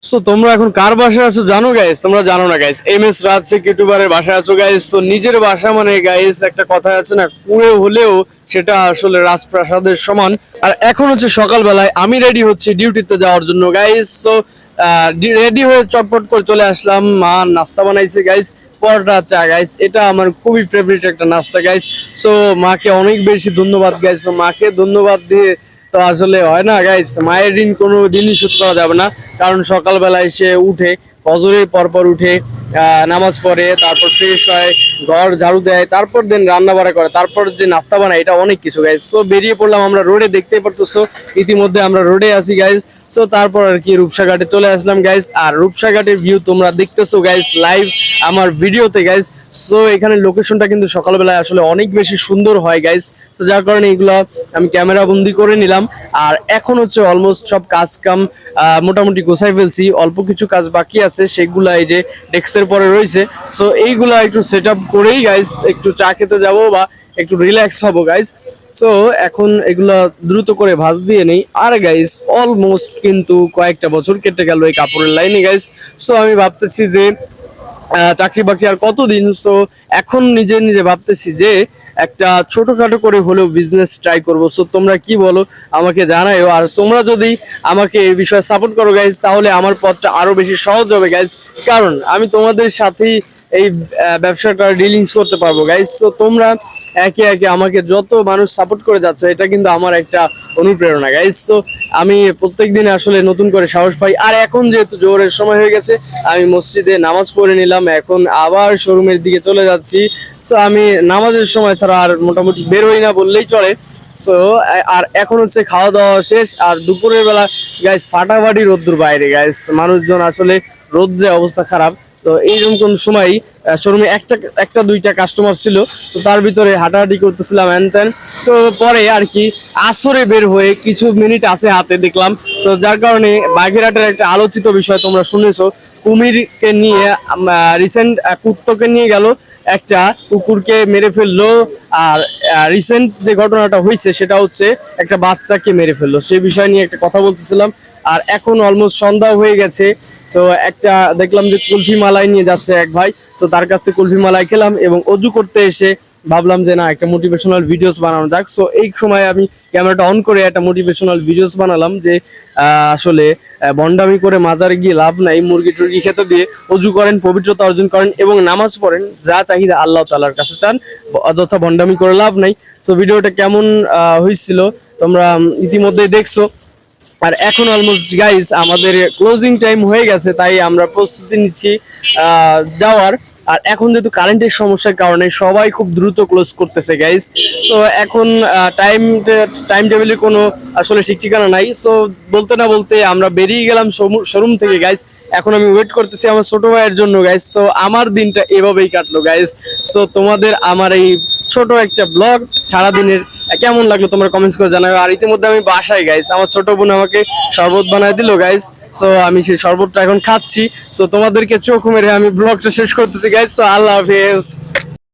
So তোমরা এখন কার বাসায় আছো জানো গাইস? তোমরা জানো না গাইস, এম এস রাজশেখ ইউটিউবারের বাসায় আছো গাইস। তো নিজের বাসা মানে গাইস একটা কথা আছে না, কুঁড়ে হলেও সেটা আসলে রাজপ্রাসাদের সমান। আর এখন হচ্ছে সকালবেলায় আমি রেডি হচ্ছি ডিউটিতে যাওয়ার জন্য গাইস। সো রেডি হয়ে চটপট করে চলে আসলাম। মা নাস্তা বানাইছে গাইস, পরোটা চা গাইস। এটা আমার খুবই ফেভারিট একটা নাস্তা গাইস। সো মাকে অনেক বেশি ধন্যবাদ গাইস। তো মাকে ধন্যবাদ দিয়ে তো আসলে হয় না গাইস, মায়ের ঋণ কোনো দিনই শোধ করা যাবে না। কারণ সকালবেলায় সে উঠে, ফজরের পর উঠে নামাজ পড়ে, তারপর ফ্রেশ হয়, ঘর ঝাড়ু দেয়, তারপর দেন রান্না বাড়া করে, তারপর যে নাস্তা বানায়, এটা অনেক কিছু গাইস। সো বেরিয়ে পড়লাম আমরা রোডে, দেখতেই পারতেছো ইতিমধ্যে আমরা রোডে আছি গাইস। সো তারপর আর কি রূপসাঘাটে চলে আসলাম গাইস। আর রূপসাঘাটের ভিউ তোমরা দেখতেছো গাইস লাইভ আমার ভিডিওতে গাইস। সো এখানে লোকেশনটা কিন্তু সকালবেলায় আসলে অনেক বেশি সুন্দর হয় গাইস। তো যার কারণে এগুলো আমি ক্যামেরা বন্দি করে নিলাম। আর এখন হচ্ছে অলমোস্ট সব কাজ কাম মোটামুটি গোছাই ফেলছি, অল্প কিছু কাজ বাকি আছে, সেগুলা এই যে ডেস্কের পরে রয়েছে। সো এইগুলা একটু সেট আপ করেই গাইস একটু চা খেতে যাব বা একটু রিল্যাক্স হবো গাইস। সো এখন এগুলা দ্রুত করে ভাঁজ দিয়ে নেই। আর গাইস অলমোস্ট কিন্তু কয়েকটা বছর কেটে গেল এই কাপড়ের লাইনে গাইস। সো আমি ভাবতেছি যে চাকরি বাকরি আর কতদিন। সো এখন নিজে নিজে ভাবতেছি যে একটা ছোটখাটো করে হলেও বিজনেস ট্রাই করবো। সো তোমরা কি বলো আমাকে জানাইও। আর তোমরা যদি আমাকে এই বিষয়ে সাপোর্ট করো গাইজ, তাহলে আমার পথটা আরো বেশি সহজ হবে গাইজ। কারণ আমি তোমাদের সাথেই এই ব্যবসাটা ডিলিংস করতে পারবো গাইজ। তো তোমরা একে একে আমাকে যত মানুষ সাপোর্ট করে যাচ্ছে, এটা কিন্তু আমার একটা অনুপ্রেরণা গাইজ। তো আমি প্রত্যেকদিন আসলে নতুন করে সাহস পাই। আর এখন যেহেতু জোহরের সময় হয়ে গেছে, আমি মসজিদে নামাজ পড়ে নিলাম, এখন আবার শোরুমের দিকে চলে যাচ্ছি। সো আমি নামাজের সময় ছাড়া আর মোটামুটি বেরোই না বললেই চলে। সো আর এখন হচ্ছে খাওয়া দাওয়া শেষ। আর দুপুরের বেলা গাইস ফাটাফাটি রোদ্দুর বাইরে গাইস, মানুষজন আসলে রোদ্রে অবস্থা খারাপ। তো এইরকম সময় শোরুমে একটা একটা দুইটা কাস্টমার ছিল, তো তার ভিতরে হাঁটাহাঁটি করতেছিলাম হ্যান ত্যান। তো পরে আর কি আসরে বের হয়ে কিছু মিনিট আছে হাতে দেখলাম। তো যার কারণে বাগেরহাটের একটা আলোচিত বিষয় তোমরা শুনেছো, কুমিরকে নিয়ে রিসেন্ট কুত্তকে নিয়ে গেল, একটা কুকুরকে মেরে ফেললো। আর রিসেন্ট যে ঘটনাটা হয়েছে সেটা হচ্ছে একটা বাচ্চাকে মেরে ফেললো, সেই বিষয় নিয়ে একটা কথা বলতেছিলাম। আর এখন অলমোস্ট সন্ধ্যা হয়ে গেছে। তো একটা দেখলাম যে কুলফি মালাই নিয়ে যাচ্ছে এক ভাই। তো তার কাছ থেকে কুলফি মালাই খেলাম এবং অজু করতে এসে ভাবলাম যে না, একটা মোটিভেশনাল ভিডিওস বানানো যাক। সো এই সময় আমি ক্যামেরাটা অন করে একটা মোটিভেশনাল ভিডিওস বানালাম যে আসলে বন্ডামি করে মাজারে গিয়ে লাভ নাই, মুরগি টুরগি খেতে দিয়ে অজু করেন, পবিত্রতা অর্জন করেন এবং নামাজ পড়েন, যা চাহিদা আল্লাহ তাআলার কাছে চান, অযথা বন্ডামি করে লাভ নাই। সো ভিডিওটা কেমন হয়েছিল তোমরা ইতিমধ্যেই দেখছো। আর এখন অলমোস্ট গাইস আমাদের ক্লোজিং টাইম হয়ে গেছে, তাই আমরা প্রস্তুতি নিচ্ছি যাওয়ার। আর এখন যেহেতু কারেন্টের সমস্যার কারণে সবাই খুব দ্রুত ক্লোজ করতেছে গাইস। তো এখন টাইম টাইম টেবিলের কোনো আসলে ঠিক ঠিকানা নাই। সো বলতে না বলতে আমরা বেরিয়ে গেলাম শোরুম থেকে গাইস। এখন আমি ওয়েট করতেছি আমার ছোট ভাইয়ের জন্য গাইস। তো আমার দিনটা এভাবেই কাটলো গাইস। সো তোমাদের আমার এই ছোট একটা ব্লগ সারাদিনের কেমন লাগলো তোমরা কমেন্টস করে জানাবে। আর ইতিমধ্যে আমি বাসায় গাইস, আমার ছোট বোন আমাকে শরবত বানায় দিল গাইস। সো আমি সেই শরবতটা এখন খাচ্ছি। সো তোমাদেরকে চোখ মেরে আমি ব্লগটা শেষ করতেছি গাইস। সো আল্লাহ হাফেজ।